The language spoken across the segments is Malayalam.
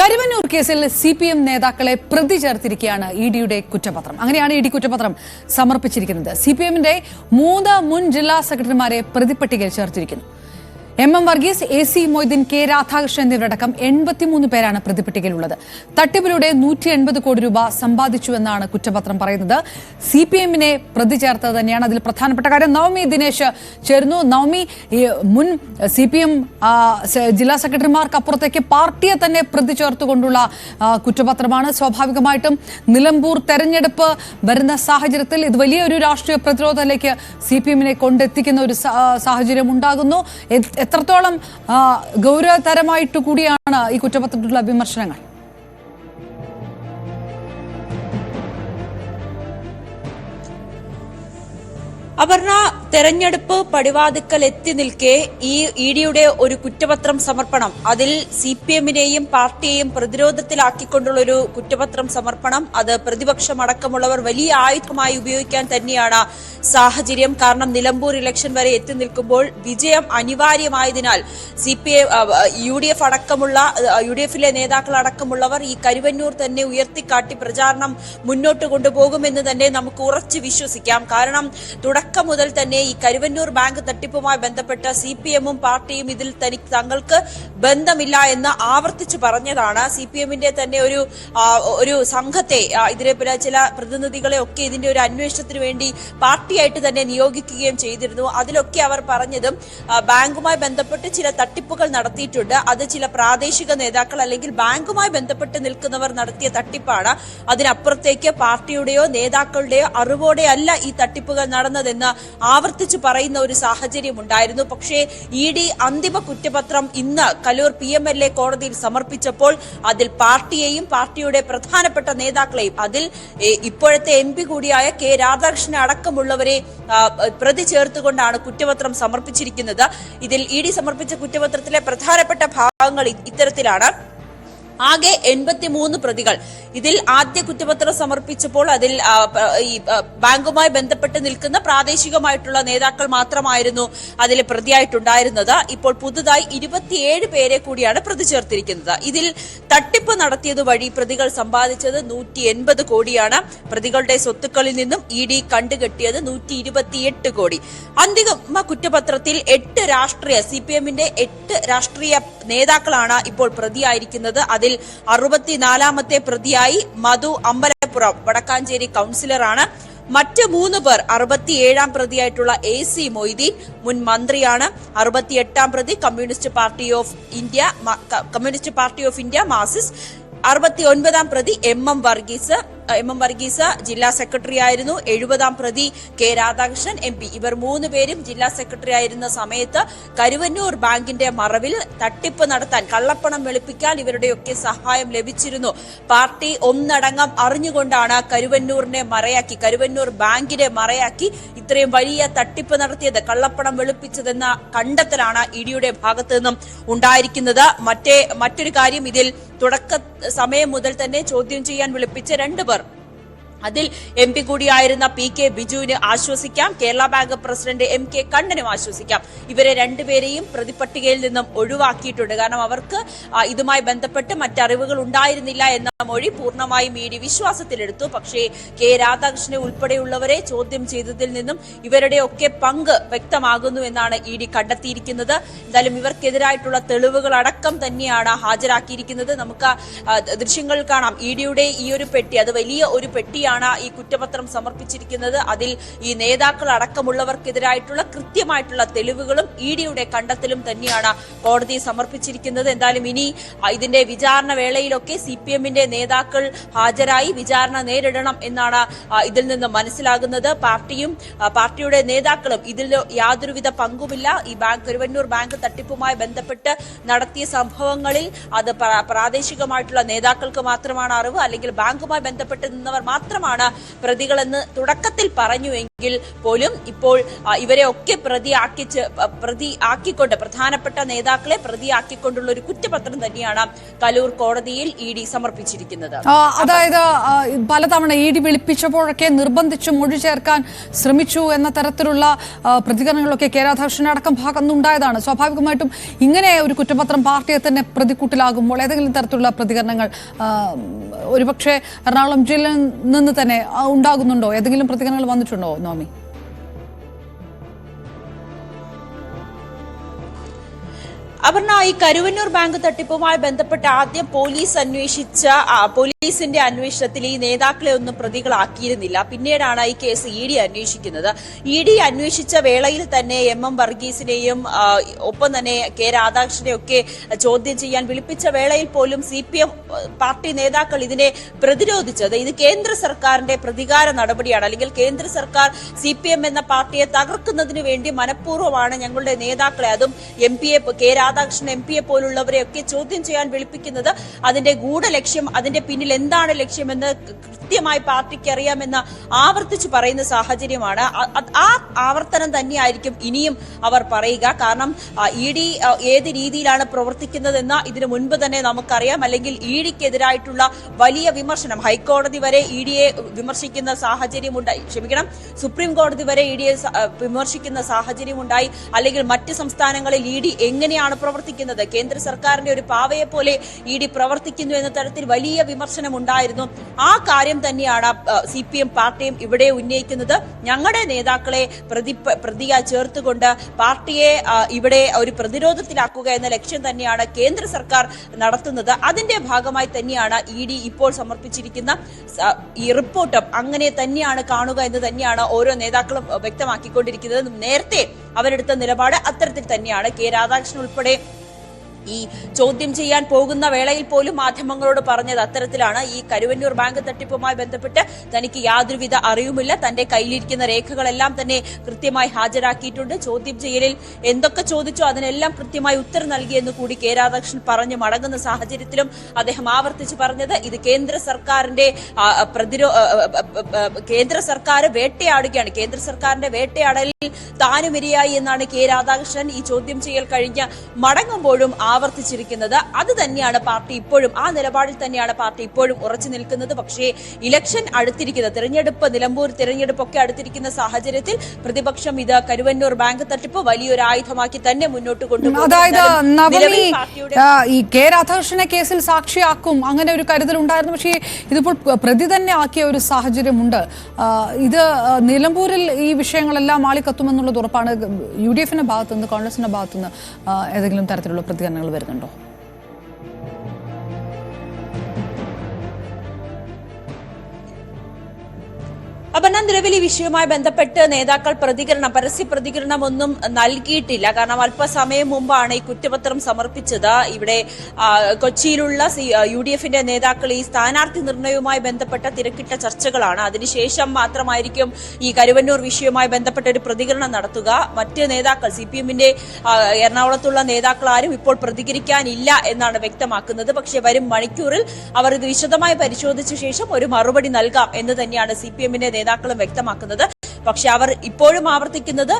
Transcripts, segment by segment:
കരുവന്നൂർ കേസിൽ സിപിഎം നേതാക്കളെ പ്രതി ചേർത്തിരിക്കുകയാണ് ഇഡിയുടെ കുറ്റപത്രം. അങ്ങനെയാണ് ഇഡി കുറ്റപത്രം സമർപ്പിച്ചിരിക്കുന്നത്. സിപിഎമ്മിന്റെ 3 മുൻ ജില്ലാ സെക്രട്ടറിമാരെ പ്രതിപ്പട്ടികയിൽ ചേർത്തിരിക്കുന്നു. M Varghese, AC Moideen, K Radhakrishnan എന്നിവരടക്കം 83 പേരാണ് പ്രതിപ്പട്ടികയിലുള്ളത്. തട്ടിപ്പിലൂടെ 180 കോടി രൂപ സമ്പാദിച്ചുവെന്നാണ് കുറ്റപത്രം പറയുന്നത്. സിപിഎമ്മിനെ പ്രതി ചേർത്തത് തന്നെയാണ് അതിൽ പ്രധാനപ്പെട്ട കാര്യം. നവമി ദിനേശ് ചേരുന്നു. നവമി, മുൻ സിപിഎം ജില്ലാ സെക്രട്ടറിമാർക്കപ്പുറത്തേക്ക് പാർട്ടിയെ തന്നെ പ്രതി ചേർത്തുകൊണ്ടുള്ള കുറ്റപത്രമാണ്. സ്വാഭാവികമായിട്ടും നിലമ്പൂർ തെരഞ്ഞെടുപ്പ് വരുന്ന സാഹചര്യത്തിൽ ഇത് വലിയൊരു രാഷ്ട്രീയ പ്രതിരോധത്തിലേക്ക് സിപിഎമ്മിനെ കൊണ്ടെത്തിക്കുന്ന ഒരു സാഹചര്യം ഉണ്ടാകുന്നു. എത്രത്തോളം ഗൗരവതരമായിട്ട് കൂടിയാണ് ഈ കുറ്റപത്രത്തിലുള്ള വിമർശനങ്ങൾ? അപർണ, തെരഞ്ഞെടുപ്പ് പടിവാതിക്കൽ എത്തി നിൽക്കെ ഈ ഇഡിയുടെ ഒരു കുറ്റപത്രം സമർപ്പണം, അതിൽ സിപിഎമ്മിനെയും പാർട്ടിയെയും പ്രതിരോധത്തിലാക്കിക്കൊണ്ടുള്ള ഒരു കുറ്റപത്രം സമർപ്പണം, അത് പ്രതിപക്ഷമടക്കമുള്ളവർ വലിയ ആയുധമായി ഉപയോഗിക്കാൻ തന്നെയാണ് സാഹചര്യം. കാരണം നിലമ്പൂർ ഇലക്ഷൻ വരെ എത്തി നിൽക്കുമ്പോൾ വിജയം അനിവാര്യമായതിനാൽ UDF അടക്കമുള്ള UDFിലെ നേതാക്കൾ അടക്കമുള്ളവർ ഈ കരുവന്നൂർ തന്നെ ഉയർത്തിക്കാട്ടി പ്രചാരണം മുന്നോട്ട് കൊണ്ടുപോകുമെന്ന് തന്നെ നമുക്ക് ഉറച്ചു വിശ്വസിക്കാം. കാരണം തുടക്കം മുതൽ തന്നെ ഈ കരുവന്നൂർ ബാങ്ക് തട്ടിപ്പുമായി ബന്ധപ്പെട്ട സിപിഎമ്മും പാർട്ടിയും ഇതിൽ തങ്ങൾക്ക് ബന്ധമില്ല എന്ന് ആവർത്തിച്ചു പറഞ്ഞതാണ്. സിപിഎമ്മിന്റെ തന്നെ ഒരു സംഘത്തെ, ഇതിലെ ചില പ്രതിനിധികളെ ഒക്കെ ഇതിന്റെ ഒരു അന്വേഷണത്തിന് വേണ്ടി പാർട്ടിയായിട്ട് തന്നെ നിയോഗിക്കുകയും ചെയ്തിരുന്നു. അതിലൊക്കെ അവർ പറഞ്ഞതും ബാങ്കുമായി ബന്ധപ്പെട്ട് ചില തട്ടിപ്പുകൾ നടത്തിയിട്ടുണ്ട്, അത് ചില പ്രാദേശിക നേതാക്കൾ അല്ലെങ്കിൽ ബാങ്കുമായി ബന്ധപ്പെട്ട് നിൽക്കുന്നവർ നടത്തിയ തട്ടിപ്പാണ്. അതിനപ്പുറത്തേക്ക് പാർട്ടിയുടെയോ നേതാക്കളുടെയോ അറിവോടെ അല്ല ഈ തട്ടിപ്പുകൾ നടന്നതെന്ന് ആവർത്തിച്ചു പറയുന്ന ഒരു സാഹചര്യം ഉണ്ടായിരുന്നു. പക്ഷേ ഇഡി അന്തിമ കുറ്റപത്രം ഇന്ന് കലൂർ PMLA കോടതിയിൽ സമർപ്പിച്ചപ്പോൾ അതിൽ പാർട്ടിയെയും പാർട്ടിയുടെ പ്രധാനപ്പെട്ട നേതാക്കളെയും, അതിൽ ഇപ്പോഴത്തെ MP കൂടിയായ K രാധാകൃഷ്ണൻ അടക്കമുള്ളവരെ പ്രതി ചേർത്തുകൊണ്ടാണ് കുറ്റപത്രം സമർപ്പിച്ചിരിക്കുന്നത്. ഇതിൽ ഇഡി സമർപ്പിച്ച കുറ്റപത്രത്തിലെ പ്രധാനപ്പെട്ട ഭാഗങ്ങൾ ഇത്തരത്തിലാണ്. ആകെ 83 പ്രതികൾ. ഇതിൽ ആദ്യ കുറ്റപത്രം സമർപ്പിച്ചപ്പോൾ അതിൽ ബാങ്കുമായി ബന്ധപ്പെട്ട് നിൽക്കുന്ന പ്രാദേശികമായിട്ടുള്ള നേതാക്കൾ മാത്രമായിരുന്നു അതിൽ പ്രതിയായിട്ടുണ്ടായിരുന്നത്. ഇപ്പോൾ പുതുതായി 27 പേരെ കൂടിയാണ് പ്രതി ചേർത്തിരിക്കുന്നത്. ഇതിൽ തട്ടിപ്പ് നടത്തിയത് വഴി പ്രതികൾ സമ്പാദിച്ചത് 180 കോടിയാണ്. പ്രതികളുടെ സ്വത്തുക്കളിൽ നിന്നും ഇഡി കണ്ടുകെട്ടിയത് 128 കോടി. അന്തിമ കുറ്റപത്രത്തിൽ 8 രാഷ്ട്രീയ CPMന്റെ 8 രാഷ്ട്രീയ നേതാക്കളാണ് ഇപ്പോൾ പ്രതിയായിരിക്കുന്നത്. അതിൽ 64ാമത്തെ പ്രതിയായി മധു അമ്പലപ്പുറം വടക്കാഞ്ചേരി കൌൺസിലറാണ്. മറ്റ് 3 പേർ 67ാം പ്രതിയായിട്ടുള്ള AC മൊയ്തീൻ മുൻ മന്ത്രിയാണ്. 68ാം പ്രതി communist party of India Marxist. 69ാം പ്രതി എം വർഗീസ് ജില്ലാ സെക്രട്ടറി ആയിരുന്നു. 70ാം പ്രതി K രാധാകൃഷ്ണൻ MP. ഇവർ 3 പേരും ജില്ലാ സെക്രട്ടറി ആയിരുന്ന സമയത്ത് കരുവന്നൂർ ബാങ്കിന്റെ മറവിൽ തട്ടിപ്പ് നടത്താൻ, കള്ളപ്പണം വെളുപ്പിക്കാൻ ഇവരുടെയൊക്കെ സഹായം ലഭിച്ചിരുന്നു. പാർട്ടി ഒന്നടങ്കം അറിഞ്ഞുകൊണ്ടാണ് കരുവന്നൂർ ബാങ്കിനെ മറയാക്കി ഇത്രയും വലിയ തട്ടിപ്പ് നടത്തിയത്, കള്ളപ്പണം വെളുപ്പിച്ചതെന്ന കണ്ടെത്തലാണ് ഇഡിയുടെ ഭാഗത്തു നിന്നും ഉണ്ടായിരിക്കുന്നത്. മറ്റൊരു കാര്യം, ഇതിൽ തുടക്ക സമയം മുതൽ തന്നെ ചോദ്യം ചെയ്യാൻ വിളിപ്പിച്ച 2 പേർ, അതിൽ MP കൂടിയായിരുന്ന PK ബിജുവിന് ആശ്വസിക്കാം, കേരള ബാങ്ക് പ്രസിഡന്റ് MK കണ്ണനും ആശ്വസിക്കാം. ഇവരെ 2 പേരെയും പ്രതിപട്ടികയിൽ നിന്നും ഒഴിവാക്കിയിട്ടുണ്ട്. കാരണം അവർക്ക് ഇതുമായി ബന്ധപ്പെട്ട് മറ്ററിവുകൾ ഉണ്ടായിരുന്നില്ല എന്ന മൊഴി പൂർണ്ണമായും ഇഡി വിശ്വാസത്തിലെടുത്തു. പക്ഷേ K രാധാകൃഷ്ണനെ ഉൾപ്പെടെയുള്ളവരെ ചോദ്യം ചെയ്തതിൽ നിന്നും ഇവരുടെയൊക്കെ പങ്ക് വ്യക്തമാകുന്നു എന്നാണ് ഇഡി കണ്ടെത്തിയിരിക്കുന്നത്. എന്തായാലും ഇവർക്കെതിരായിട്ടുള്ള തെളിവുകൾ അടക്കം തന്നെയാണ് ഹാജരാക്കിയിരിക്കുന്നത്. നമുക്ക് ദൃശ്യങ്ങൾ കാണാം. ഇഡിയുടെ ഈ ഒരു പെട്ടി, അത് വലിയ ഒരു പെട്ടിയാണ് ഈ കുറ്റപത്രം സമർപ്പിച്ചിരിക്കുന്നത്. അതിൽ ഈ നേതാക്കൾ അടക്കമുള്ളവർക്കെതിരായിട്ടുള്ള കൃത്യമായിട്ടുള്ള തെളിവുകളും ഇഡിയുടെ കണ്ടെത്തലും തന്നെയാണ് കോടതി സമർപ്പിച്ചിരിക്കുന്നത്. എന്തായാലും ഇനി ഇതിന്റെ വിചാരണ വേളയിലൊക്കെ CPMന്റെ നേതാക്കൾ ഹാജരായി വിചാരണ നേരിടണം എന്നാണ് ഇതിൽ നിന്ന് മനസ്സിലാകുന്നത്. പാർട്ടിയുടെ നേതാക്കളും ഇതിൽ യാതൊരുവിധ പങ്കുമില്ല. ഈ കരുവന്നൂർ ബാങ്ക് തട്ടിപ്പുമായി ബന്ധപ്പെട്ട് നടത്തിയ സംഭവങ്ങളിൽ അത് പ്രാദേശികമായിട്ടുള്ള നേതാക്കൾക്ക് മാത്രമാണ് അറിവ്, അല്ലെങ്കിൽ ബാങ്കുമായി ബന്ധപ്പെട്ട് നിന്നവർ മാത്രം മാത്രമാണ് പ്രതികളെന്ന് തുടക്കത്തിൽ പറഞ്ഞുവെങ്കിൽ പോലും ഇപ്പോൾ ഇവരെ ഒക്കെ പ്രതിയാക്കിക്കൊണ്ട് പ്രധാനപ്പെട്ട നേതാക്കളെ പ്രതിയാക്കിക്കൊണ്ടുള്ള ഒരു കുറ്റപത്രം തന്നെയാണ് കലൂർ കോടതിയിൽ ഇഡി സമർപ്പിച്ചിരിക്കുന്നത്. അതായത് പലതവണ ഇഡി വിളിപ്പിച്ചപ്പോഴൊക്കെ നിർബന്ധിച്ച് മൊഴി ചേർക്കാൻ ശ്രമിച്ചു എന്ന തരത്തിലുള്ള പ്രതികരണങ്ങളൊക്കെ കെ രാധാകൃഷ്ണൻ അടക്കം ഭാഗത്തുനിന്നുണ്ടായതാണ്. സ്വാഭാവികമായിട്ടും ഇങ്ങനെ ഒരു കുറ്റപത്രം പാർട്ടിയെ തന്നെ പ്രതിക്കൂട്ടിലാകുമ്പോൾ ഏതെങ്കിലും തരത്തിലുള്ള പ്രതികരണങ്ങൾ ഒരുപക്ഷെ എറണാകുളം ജില്ലയിൽ നിന്ന് തന്നെ ഉണ്ടാകുന്നുണ്ടോ? ഏതെങ്കിലും പ്രതികരണങ്ങൾ വന്നിട്ടുണ്ടോ നോമി? അപർണ, ഈ കരുവന്നൂർ ബാങ്ക് തട്ടിപ്പുമായി ബന്ധപ്പെട്ട് ആദ്യം പോലീസിന്റെ അന്വേഷണത്തിൽ ഈ നേതാക്കളെ ഒന്നും പ്രതികളാക്കിയിരുന്നില്ല. പിന്നീടാണ് ഈ കേസ് ഇഡി അന്വേഷിക്കുന്നത്. ഇഡി അന്വേഷിച്ച വേളയിൽ തന്നെ എം വർഗീസിനെയും ഒപ്പം തന്നെ കെ രാധാകൃഷ്ണനെയും ഒക്കെ ചോദ്യം ചെയ്യാൻ വിളിപ്പിച്ച വേളയിൽ പോലും CPM പാർട്ടി നേതാക്കൾ ഇതിനെ പ്രതിരോധിച്ചത് ഇത് കേന്ദ്ര സർക്കാരിന്റെ പ്രതികാര നടപടിയാണ്, അല്ലെങ്കിൽ കേന്ദ്ര സർക്കാർ CPM എന്ന പാർട്ടിയെ തകർക്കുന്നതിന് വേണ്ടി മനഃപൂർവ്വമാണ് ഞങ്ങളുടെ നേതാക്കളെ, അതും കെ രാധാകൃഷ്ണൻ MP പോലുള്ളവരെയൊക്കെ ചോദ്യം ചെയ്യാൻ വിളിപ്പിക്കുന്നത്. അതിന്റെ ഗൂഢലക്ഷ്യം, അതിന്റെ പിന്നിൽ എന്താണ് ലക്ഷ്യമെന്ന് കൃത്യമായി പാർട്ടിക്ക് അറിയാമെന്ന് ആവർത്തിച്ച് പറയുന്ന സാഹചര്യമാണ്. ആ ആവർത്തനം തന്നെയായിരിക്കും ഇനിയും അവർ പറയുക. കാരണം ഇഡി ഏത് രീതിയിലാണ് പ്രവർത്തിക്കുന്നതെന്ന് ഇതിനു മുൻപ് തന്നെ നമുക്കറിയാം. അല്ലെങ്കിൽ ഇഡിക്കെതിരായിട്ടുള്ള വലിയ വിമർശനം ഹൈക്കോടതി വരെ ഇഡിയെ വിമർശിക്കുന്ന സാഹചര്യമുണ്ടായി, സുപ്രീം കോടതി വരെ ഇഡിയെ വിമർശിക്കുന്ന സാഹചര്യമുണ്ടായി. അല്ലെങ്കിൽ മറ്റ് സംസ്ഥാനങ്ങളിൽ ഇഡി എങ്ങനെയാണ് പ്രവർത്തിക്കുന്നത്, കേന്ദ്ര സർക്കാരിന്റെ ഒരു പാവയെ പോലെ ഇഡി പ്രവർത്തിക്കുന്നു എന്ന തരത്തിൽ വലിയ വിമർശനം ഉണ്ടായിരുന്നു. ആ കാര്യം തന്നെയാണ് CPM പാർട്ടിയും ഇവിടെ ഉന്നയിക്കുന്നത്. ഞങ്ങളുടെ നേതാക്കളെ പ്രതിയായി ചേർത്തുകൊണ്ട് പാർട്ടിയെ ഇവിടെ ഒരു പ്രതിരോധത്തിലാക്കുക എന്ന ലക്ഷ്യം തന്നെയാണ് കേന്ദ്ര സർക്കാർ നടത്തുന്നത്. അതിന്റെ ഭാഗമായി തന്നെയാണ് ഇഡി ഇപ്പോൾ സമർപ്പിച്ചിരിക്കുന്ന ഈ റിപ്പോർട്ടും അങ്ങനെ തന്നെയാണ് കാണുക എന്ന് തന്നെയാണ് ഓരോ നേതാക്കളും വ്യക്തമാക്കിക്കൊണ്ടിരിക്കുന്നത്. നേരത്തെ അവരെടുത്ത നിലപാട് അത്തരത്തിൽ തന്നെയാണ്. കെ രാധാകൃഷ്ണൻ ഉൾപ്പെടെ ഈ ചോദ്യം ചെയ്യാൻ പോകുന്ന വേളയിൽ പോലും മാധ്യമങ്ങളോട് പറഞ്ഞത് അത്തരത്തിലാണ്. ഈ കരുവന്നൂർ ബാങ്ക് തട്ടിപ്പുമായി ബന്ധപ്പെട്ട് തനിക്ക് യാതൊരുവിധ അറിവുമില്ല, തന്റെ കയ്യിലിരിക്കുന്ന രേഖകളെല്ലാം തന്നെ കൃത്യമായി ഹാജരാക്കിയിട്ടുണ്ട്, ചോദ്യം ചെയ്യലിൽ എന്തൊക്കെ ചോദിച്ചോ അതിനെല്ലാം കൃത്യമായി ഉത്തരം നൽകിയെന്ന് കൂടി കെ രാധാകൃഷ്ണൻ പറഞ്ഞു മടങ്ങുന്ന സാഹചര്യത്തിലും അദ്ദേഹം ആവർത്തിച്ച് പറഞ്ഞത് ഇത് കേന്ദ്ര സർക്കാരിന്റെ കേന്ദ്ര സർക്കാർ വേട്ടയാടുകയാണ്, കേന്ദ്ര സർക്കാരിന്റെ വേട്ടയാടലിൽ താനുമിരയായി എന്നാണ് കെ രാധാകൃഷ്ണൻ ഈ ചോദ്യം ചെയ്യൽ കഴിഞ്ഞ് മടങ്ങുമ്പോഴും ആവർത്തിച്ചിരിക്കുന്നത്. അത് തന്നെയാണ് പാർട്ടി ഇപ്പോഴും, ആ നിലപാടിൽ തന്നെയാണ് പാർട്ടി ഇപ്പോഴും ഉറച്ചു നിൽക്കുന്നത്. പക്ഷേ ഇലക്ഷൻ അടുത്തിരിക്കുന്ന നിലമ്പൂർ തിരഞ്ഞെടുപ്പ് ഒക്കെ അടുത്തിരിക്കുന്ന സാഹചര്യത്തിൽ പ്രതിപക്ഷം ഇത് കരുവന്നൂർ ബാങ്ക് തട്ടിപ്പ് വലിയൊരു ആയുധമാക്കി തന്നെ മുന്നോട്ട് കൊണ്ടുപോകും. അതായത് ഈ കെ രാധാകൃഷ്ണനെ കേസിൽ സാക്ഷിയാക്കും അങ്ങനെ ഒരു കരുതൽ ഉണ്ടായിരുന്നു. പക്ഷേ ഇതിപ്പോൾ പ്രതി തന്നെ ആക്കിയ ഒരു സാഹചര്യമുണ്ട്. ഇത് നിലമ്പൂരിൽ ഈ വിഷയങ്ങളെല്ലാം ആളിക്കത്തുമെന്നുള്ളത് ഉറപ്പാണ്. UDFന്റെ ഭാഗത്തുനിന്ന് കോൺഗ്രസിന്റെ ഭാഗത്തുനിന്ന് ഏതെങ്കിലും തരത്തിലുള്ള പ്രതികരണങ്ങൾ വരുന്നുണ്ടോ? അപർണ, നിലവിൽ ഈ വിഷയവുമായി ബന്ധപ്പെട്ട് നേതാക്കൾ പരസ്യ പ്രതികരണം ഒന്നും നൽകിയിട്ടില്ല. കാരണം അല്പസമയം മുമ്പാണ് ഈ കുറ്റപത്രം സമർപ്പിച്ചത്. ഇവിടെ കൊച്ചിയിലുള്ള UDFന്റെ നേതാക്കൾ ഈ സ്ഥാനാർത്ഥി നിർണയവുമായി ബന്ധപ്പെട്ട തിരക്കിട്ട ചർച്ചകളാണ്. അതിനുശേഷം മാത്രമായിരിക്കും ഈ കരുവന്നൂർ വിഷയവുമായി ബന്ധപ്പെട്ട ഒരു പ്രതികരണം നടത്തുക. മറ്റ് നേതാക്കൾ CPMന്റെ എറണാകുളത്തുള്ള നേതാക്കൾ ആരും ഇപ്പോൾ പ്രതികരിക്കാനില്ല എന്നാണ് വ്യക്തമാക്കുന്നത്. പക്ഷേ വരും മണിക്കൂറിൽ അവർ ഇത് വിശദമായി പരിശോധിച്ച ശേഷം ഒരു മറുപടി നൽകാം എന്ന് തന്നെയാണ് CPMന്റെ നേതാക്കളും വ്യക്തമാക്കുന്നത്. പക്ഷെ അവർ ഇപ്പോഴും ആവർത്തിക്കുന്നത്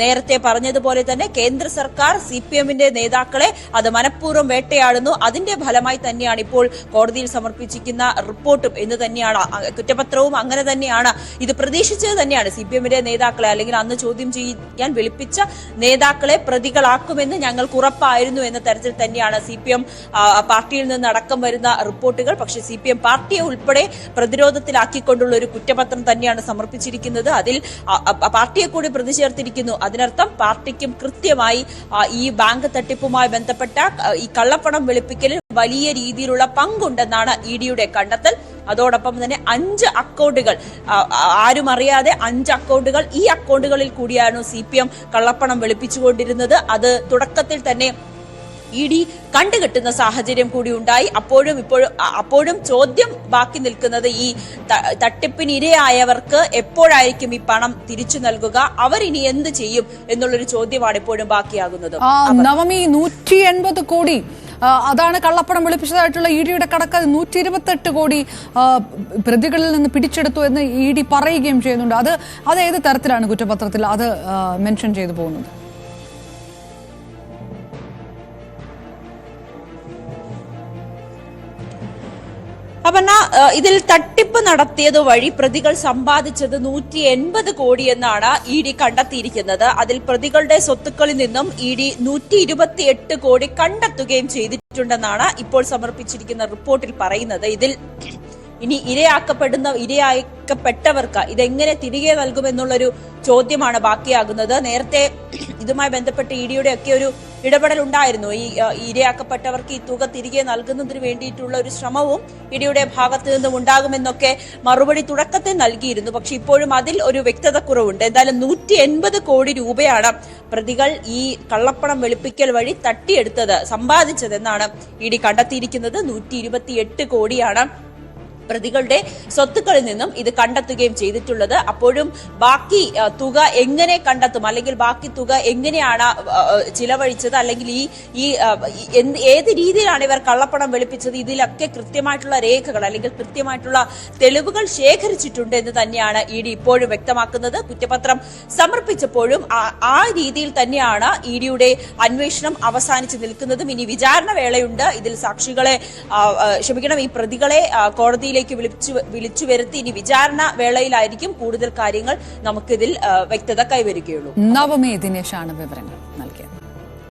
നേരത്തെ പറഞ്ഞതുപോലെ തന്നെ കേന്ദ്ര സർക്കാർ CPMന്റെ നേതാക്കളെ അത് മനഃപൂർവ്വം വേട്ടയാടുന്നു, അതിന്റെ ഫലമായി തന്നെയാണ് ഇപ്പോൾ കോടതിയിൽ സമർപ്പിച്ചിരിക്കുന്ന റിപ്പോർട്ടും എന്ന് തന്നെയാണ്, കുറ്റപത്രവും അങ്ങനെ തന്നെയാണ്. ഇത് പ്രതീക്ഷിച്ചത് തന്നെയാണ്. CPMന്റെ നേതാക്കളെ അല്ലെങ്കിൽ അന്ന് ചോദ്യം ചെയ്യാൻ വിളിപ്പിച്ച നേതാക്കളെ പ്രതികളാക്കുമെന്ന് ഞങ്ങൾക്ക് ഉറപ്പായിരുന്നു എന്ന തരത്തിൽ തന്നെയാണ് CPM പാർട്ടിയിൽ നിന്ന് അടക്കം വരുന്ന റിപ്പോർട്ടുകൾ. പക്ഷേ CPM പാർട്ടിയെ ഉൾപ്പെടെ പ്രതിരോധത്തിലാക്കിക്കൊണ്ടുള്ള ഒരു കുറ്റപത്രം തന്നെയാണ് സമർപ്പിച്ചിരിക്കുന്നത്. അതിൽ പാർട്ടിയെ കൂടി പ്രതി ചേർത്തിരിക്കുന്നു. അതിനർത്ഥം പാർട്ടിക്കും കൃത്യമായി ഈ ബാങ്ക് തട്ടിപ്പുമായി ബന്ധപ്പെട്ട ഈ കള്ളപ്പണം വെളുപ്പിക്കലിൽ വലിയ രീതിയിലുള്ള പങ്കുണ്ടെന്നാണ് ഇഡിയുടെ കണ്ടെത്തൽ. അതോടൊപ്പം തന്നെ 5 അക്കൗണ്ടുകൾ ആരും അറിയാതെ 5 അക്കൗണ്ടുകൾ, ഈ അക്കൗണ്ടുകളിൽ കൂടിയാണ് CPM കള്ളപ്പണം വെളുപ്പിച്ചുകൊണ്ടിരുന്നത്. അത് തുടക്കത്തിൽ തന്നെ ഇഡി കണ്ടുകെട്ടുന്ന സാഹചര്യം കൂടി ഉണ്ടായി. അപ്പോഴും ചോദ്യം ബാക്കി നിൽക്കുന്നത് ഈ തട്ടിപ്പിനിരയായവർക്ക് എപ്പോഴായിരിക്കും ഈ പണം തിരിച്ചു നൽകുക, അവരിനി എന്ത് ചെയ്യും എന്നുള്ളൊരു ചോദ്യമാണ് ഇപ്പോഴും ബാക്കിയാകുന്നത്. നവമി 180 കോടി അതാണ് കള്ളപ്പണം വെളുപ്പിച്ചതായിട്ടുള്ള ഇ ഡിയുടെ കണക്ക്. 128 കോടി പ്രതികളിൽ നിന്ന് പിടിച്ചെടുത്തു എന്ന് ഇ ഡി പറയുകയും ചെയ്യുന്നുണ്ട്. അത് ഏത് തരത്തിലാണ് കുറ്റപത്രത്തിൽ അത് മെൻഷൻ ചെയ്തു പോകുന്നത്? അപർണ, ഇതിൽ തട്ടിപ്പ് നടത്തിയത് വഴി പ്രതികൾ സമ്പാദിച്ചത് 180 കോടി എന്നാണ് ഇ ഡി കണ്ടെത്തിയിരിക്കുന്നത്. അതിൽ പ്രതികളുടെ സ്വത്തുക്കളിൽ നിന്നും ഇ ഡി 128 കോടി കണ്ടെത്തുകയും ചെയ്തിട്ടുണ്ടെന്നാണ് ഇപ്പോൾ സമർപ്പിച്ചിരിക്കുന്ന റിപ്പോർട്ടിൽ പറയുന്നത്. ഇതിൽ ഇനി ഇരയാക്കപ്പെട്ടവർക്ക് ഇതെങ്ങനെ തിരികെ നൽകുമെന്നുള്ളൊരു ചോദ്യമാണ് ബാക്കിയാകുന്നത്. നേരത്തെ ഇതുമായി ബന്ധപ്പെട്ട് ഇ ഡിയുടെ ഒക്കെ ഒരു ഇടപെടൽ ഉണ്ടായിരുന്നു. ഈ ഇരയാക്കപ്പെട്ടവർക്ക് ഈ തുക തിരികെ നൽകുന്നതിന് വേണ്ടിയിട്ടുള്ള ഒരു ശ്രമവും ഇ ഡിയുടെ ഭാഗത്തു നിന്നും ഉണ്ടാകുമെന്നൊക്കെ മറുപടി തുടക്കത്തിൽ നൽകിയിരുന്നു. പക്ഷെ ഇപ്പോഴും അതിൽ ഒരു വ്യക്തത കുറവുണ്ട്. എന്തായാലും 180 കോടി രൂപയാണ് പ്രതികൾ ഈ കള്ളപ്പണം വെളുപ്പിക്കൽ വഴി തട്ടിയെടുത്തത്, സമ്പാദിച്ചതെന്നാണ് ഇ ഡി കണ്ടെത്തിയിരിക്കുന്നത്. 128 കോടിയാണ് പ്രതികളുടെ സ്വത്തുക്കളിൽ നിന്നും ഇത് കണ്ടെത്തുകയും ചെയ്തിട്ടുള്ളത്. അപ്പോഴും ബാക്കി തുക എങ്ങനെ കണ്ടെത്തും, അല്ലെങ്കിൽ ബാക്കി തുക എങ്ങനെയാണ് ചിലവഴിച്ചത്, അല്ലെങ്കിൽ ഏത് രീതിയിലാണ് ഇവർ കള്ളപ്പണം വെളുപ്പിച്ചത്, ഇതിലൊക്കെ കൃത്യമായിട്ടുള്ള രേഖകൾ അല്ലെങ്കിൽ കൃത്യമായിട്ടുള്ള തെളിവുകൾ ശേഖരിച്ചിട്ടുണ്ട് എന്ന് തന്നെയാണ് ഇ ഡി ഇപ്പോഴും വ്യക്തമാക്കുന്നത്. കുറ്റപത്രം സമർപ്പിച്ചപ്പോഴും ആ രീതിയിൽ തന്നെയാണ് ഇ ഡിയുടെ അന്വേഷണം അവസാനിച്ച് നിൽക്കുന്നതും. ഇനി വിചാരണ വേളയുണ്ട്. ഇതിൽ സാക്ഷികളെ ഈ പ്രതികളെ കോടതിയിൽ വിളിച്ചു വരുത്തി ഇനി വിചാരണ വേളയിലായിരിക്കും കൂടുതൽ കാര്യങ്ങൾ നമുക്കിതിൽ വ്യക്തത കൈവരികയുള്ളൂ. നവമി ദിനേശാണ് വിവരങ്ങൾ നൽകിയത്.